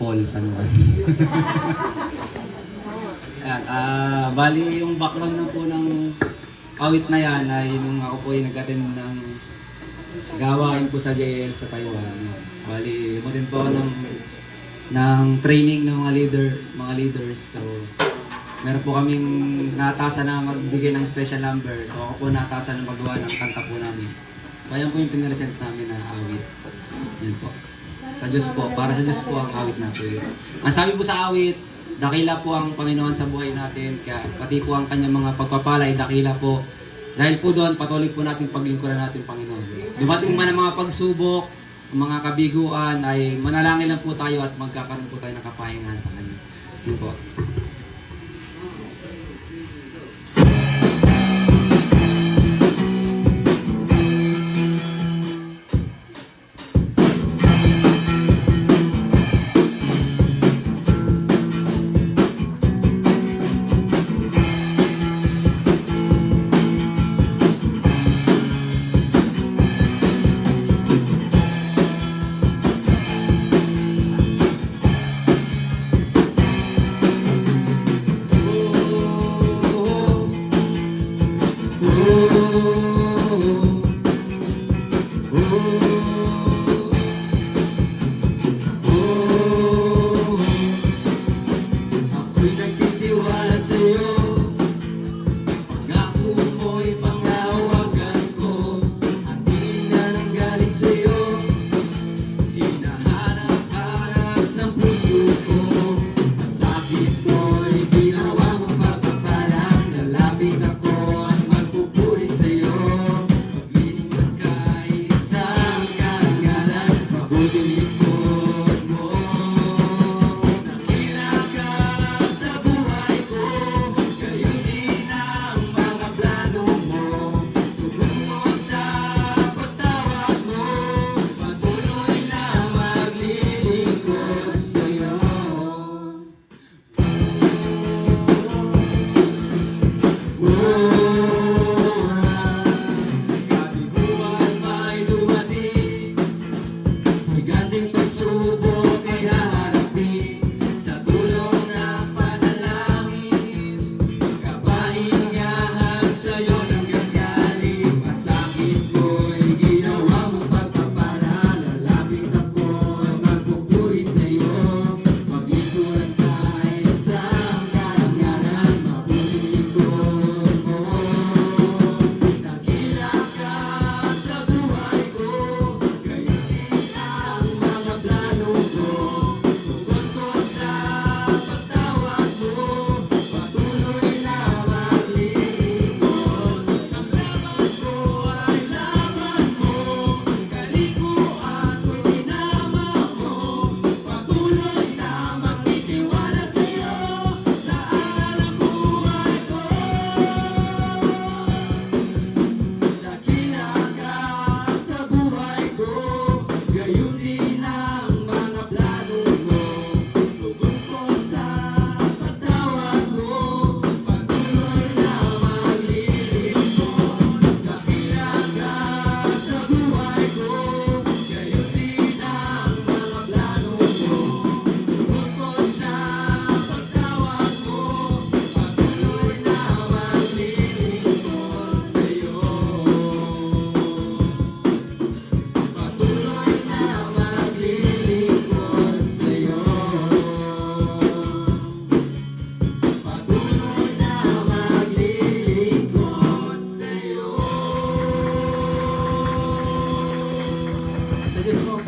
Paul San Juan. Ayan, bali yung background na po ng awit na yan ay nung ako po ay nag-attend ng gawain po sa JL sa Taiwan. Bali, din po ako ng training ng mga leaders. So, meron po kaming natasa na magbigay ng special number. So, ako po natasa na magawa ng kanta po namin. So, ayan po yung pinresent namin na awit. Yan po. Sa Diyos po, para sa Diyos po ang awit na po yun. Ang sabi po sa awit, dakila po ang Panginoon sa buhay natin, kaya pati po ang kanyang mga pagpapala ay dakila po. Dahil po doon, patuloy po natin paglingkuran natin, Panginoon. Dumating man ang mga pagsubok, mga kabiguan, ay manalangin lang po tayo at magkakaroon po tayo ng kapahingan sa Kanya. Yun po. Sa Diyos mo